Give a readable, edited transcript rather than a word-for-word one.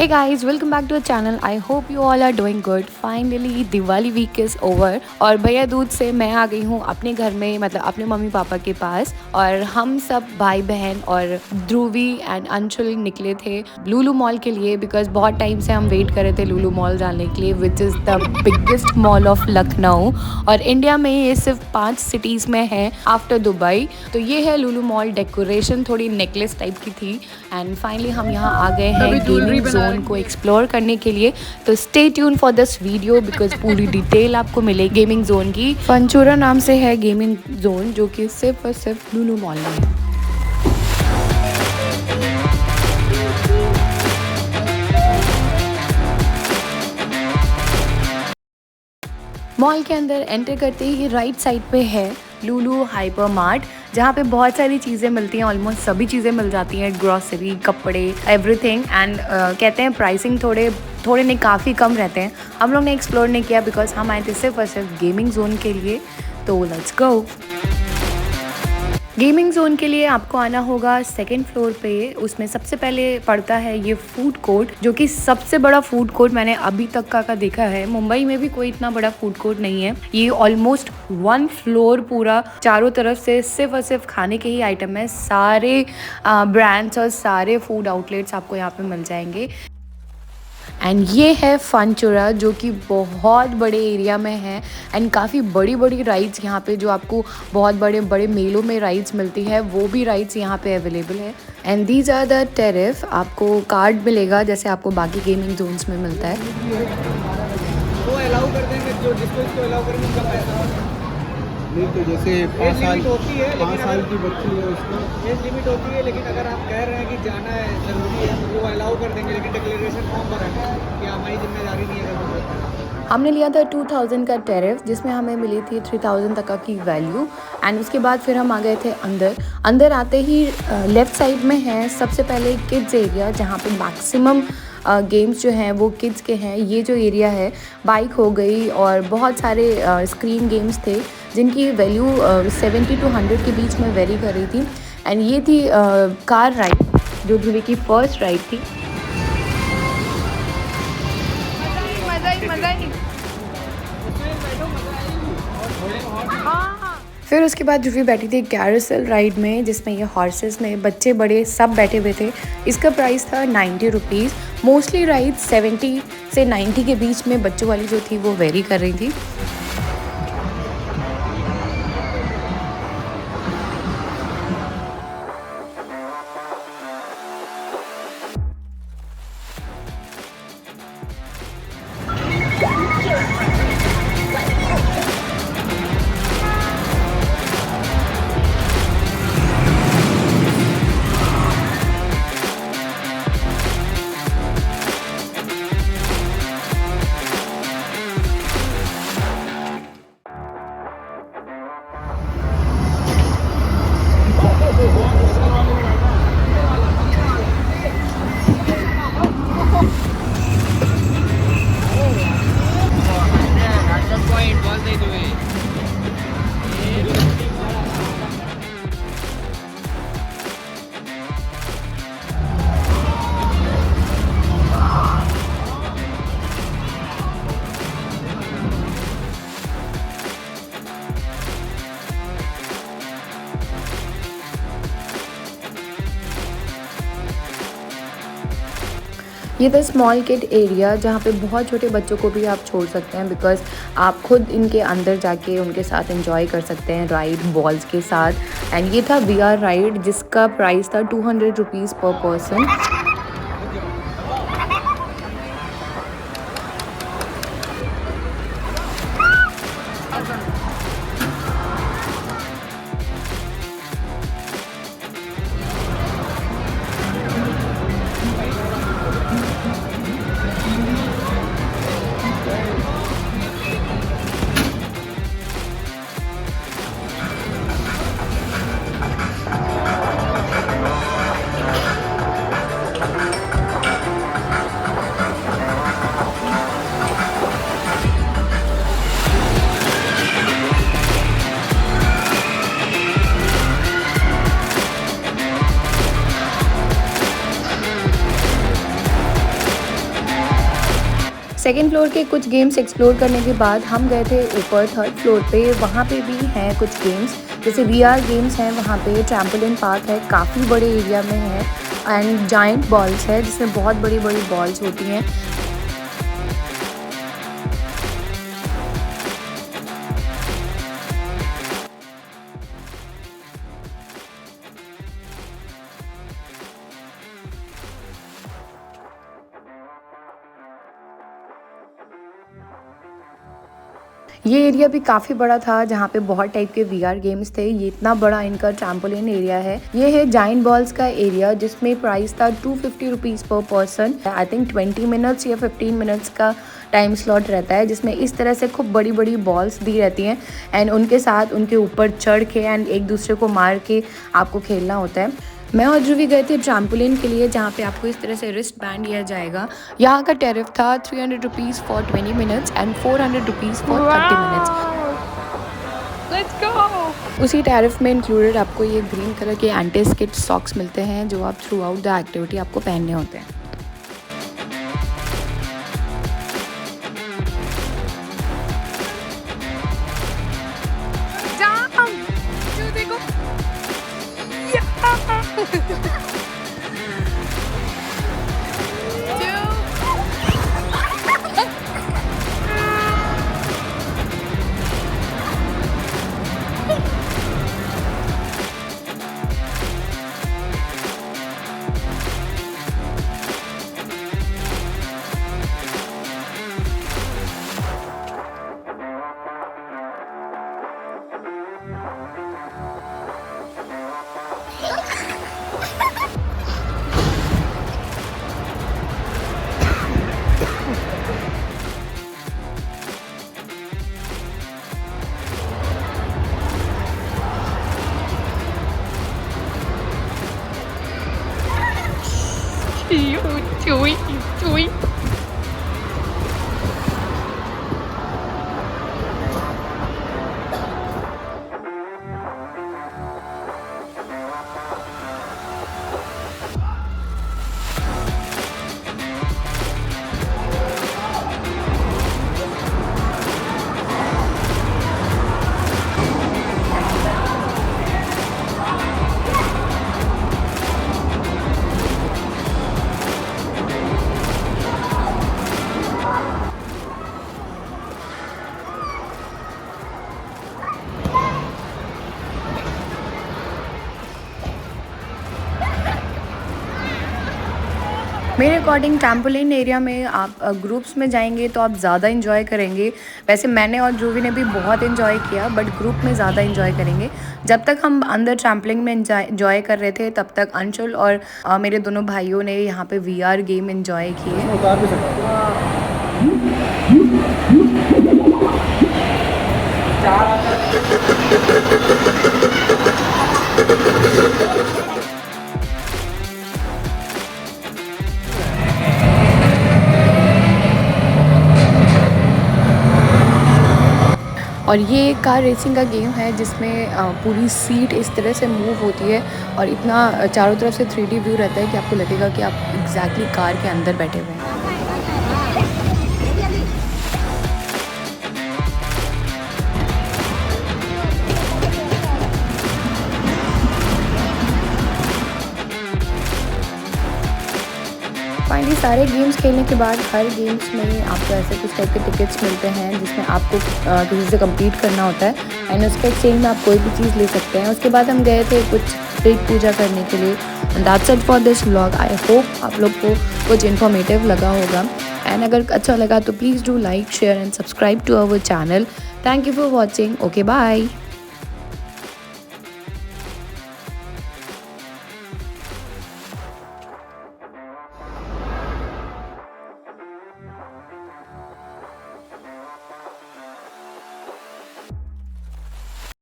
Hey guys, welcome back to the channel. I hope you all are doing good. Finally, Diwali week is over और भैया दूज से मैं आ गई हूँ अपने घर में, मतलब अपने मम्मी पापा के पास। और हम सब भाई बहन और ध्रुवी एंड अंशुल निकले थे लुलु मॉल के लिए, बिकॉज बहुत टाइम से हम वेट कर रहे थे लुलु मॉल जाने के लिए, which is the biggest mall of Lucknow. और इंडिया में ये सिर्फ 5 सिटीज़ में है आफ्टर दुबई। तो ये है लुलु मॉल। डेकोरेशन थोड़ी नेकलेस टाइप की थी एंड फाइनली हम यहाँ आ गए हैं गेमिंग जोन को एक्सप्लोर करने के लिए। तो stay tune for this video because पूरी डिटेल आपको मिलेगी गेमिंग जोन की। फंचूरा नाम से है गेमिंग जोन, जो कि सिर्फ और सिर्फ लुलु मॉल में है। मॉल के अंदर एंटर करते ही राइट साइड पे है लुलु हाइपर मार्ट, जहाँ पे बहुत सारी चीज़ें मिलती हैं। ऑलमोस्ट सभी चीज़ें मिल जाती हैं, ग्रॉसरी, कपड़े, एवरीथिंग। एंड कहते हैं प्राइसिंग थोड़े नहीं काफ़ी कम रहते हैं। हम लोग ने एक्सप्लोर नहीं किया बिकॉज हम आए थे सिर्फ और सिर्फ गेमिंग जोन के लिए। तो लेट्स गो। गेमिंग जोन के लिए आपको आना होगा सेकेंड फ्लोर पे। उसमें सबसे पहले पड़ता है ये फूड कोर्ट, जो कि सबसे बड़ा फूड कोर्ट मैंने अभी तक का देखा है। मुंबई में भी कोई इतना बड़ा फूड कोर्ट नहीं है। ये ऑलमोस्ट 1 फ्लोर पूरा चारों तरफ से सिर्फ और सिर्फ खाने के ही आइटम है। सारे ब्रांड्स और सारे फूड आउटलेट्स आपको यहाँ पे मिल जाएंगे। एंड ये है फनचूरा, जो कि बहुत बड़े एरिया में है एंड काफ़ी बड़ी बड़ी राइड्स यहाँ पे, जो आपको बहुत बड़े बड़े मेलों में राइड्स मिलती है, वो भी राइड्स यहाँ पे अवेलेबल है। And these are the tariff. आपको कार्ड मिलेगा जैसे आपको बाकी गेमिंग जोन्स में मिलता है। वो अलाउ कर देंगे, जो जिसको अलाउ करेंगे उनका पैसा नहीं। तो जैसे 5 साल होती है, 5 साल की बच्ची है उसका एज लिमिट होती है, लेकिन अगर आप कह रहे हैं कि जाना है ज़रूरी है तो वो अलाउ कर देंगे, लेकिन डिक्लेरेशन फॉर्म भरेंगे कि हमारी जिम्मेदारी नहीं है। हमने लिया था 2000 का टेरिफ, जिसमें हमें मिली थी 3000 तक की वैल्यू। एंड उसके बाद फिर हम आ गए थे अंदर आते ही लेफ़्ट साइड में है सबसे पहले किड्स एरिया, जहाँ पे मैक्सिमम गेम्स जो हैं वो किड्स के हैं। ये जो एरिया है, बाइक हो गई और बहुत सारे स्क्रीन गेम्स थे जिनकी वैल्यू 70 to 100 के बीच में वेरी कर रही थी। एंड ये थी कार राइड, जो ध्रुवी की फर्स्ट राइड थी। फिर उसके बाद ध्रुवी बैठी थी कैरोसेल राइड में, जिसमें ये हॉर्सेस में बच्चे बड़े सब बैठे हुए थे। इसका प्राइस था 90 रुपीज़। मोस्टली राइड 70 से 90 के बीच में बच्चों वाली जो थी वो वेरी कर रही थी। ये था स्मॉल किड एरिया, जहाँ पे बहुत छोटे बच्चों को भी आप छोड़ सकते हैं, बिकॉज आप खुद इनके अंदर जाके उनके साथ एंजॉय कर सकते हैं राइड बॉल्स के साथ। एंड ये था VR राइड, जिसका प्राइस था 200 रुपीज़ पर पर्सन। सेकेंड फ्लोर के कुछ गेम्स एक्सप्लोर करने के बाद हम गए थे ऊपर थर्ड फ्लोर पे। वहाँ पे भी हैं कुछ गेम्स, जैसे VR गेम्स हैं, वहाँ पे ट्रैम्पोलिन पार्क है, काफ़ी बड़े एरिया में है, एंड जाइंट बॉल्स है जिसमें बहुत बड़ी बड़ी बॉल्स होती हैं। ये एरिया भी काफ़ी बड़ा था जहाँ पे बहुत टाइप के VR गेम्स थे। ये इतना बड़ा इनका ट्रैम्पोलिन एरिया है। ये है जाइंट बॉल्स का एरिया जिसमें प्राइस था 250 रुपीज़ पर पर्सन। आई थिंक 20 मिनट्स या 15 मिनट्स का टाइम स्लॉट रहता है, जिसमें इस तरह से खूब बड़ी बड़ी बॉल्स दी रहती हैं एंड उनके साथ उनके ऊपर चढ़ के एंड एक दूसरे को मार के आपको खेलना होता है। मैं और ध्रुवी गए थे ट्रैम्पोलिन के लिए, जहाँ पे आपको इस तरह से रिस्ट बैंड दिया जाएगा। यहाँ का टैरिफ था 300 rupees for 20 minutes and 400 rupees for 30 minutes. Let's go! उसी टैरिफ में इंक्लूडेड आपको ये ग्रीन कलर के एंटी स्किड सॉक्स मिलते हैं जो आप थ्रू आउट द एक्टिविटी आपको पहनने होते हैं। Down! Two, देखो। Chewy. मेरे अकॉर्डिंग ट्रैम्पोलिन एरिया में आप ग्रुप्स में जाएंगे तो आप ज़्यादा इन्जॉय करेंगे। वैसे मैंने और ध्रुवी ने भी बहुत इन्जॉय किया, बट ग्रुप में ज़्यादा इन्जॉय करेंगे। जब तक हम अंदर ट्रैम्पोलिन में इन्जॉय कर रहे थे तब तक अंशुल और मेरे दोनों भाइयों ने यहाँ पे VR गेम इन्जॉय किए। उतार भी सकते और ये कार रेसिंग का गेम है जिसमें पूरी सीट इस तरह से मूव होती है और इतना चारों तरफ से 3D व्यू रहता है कि आपको लगेगा कि आप एग्जैक्टली कार के अंदर बैठे हुए हैं। फाइनली सारे गेम्स खेलने के बाद हर गेम्स में आपको ऐसे कुछ टाइप के टिकट्स मिलते हैं जिसमें आपको किसी से कम्पीट करना होता है एंड उसके एक्सचेंज में आप कोई भी चीज़ ले सकते हैं। उसके बाद हम गए थे कुछ पेट पूजा करने के लिए। And that's it for this vlog. I hope आप लोग को कुछ इन्फॉर्मेटिव लगा होगा एंड अगर अच्छा लगा तो please do like share and subscribe to our channel. Thank you for watching. Okay bye.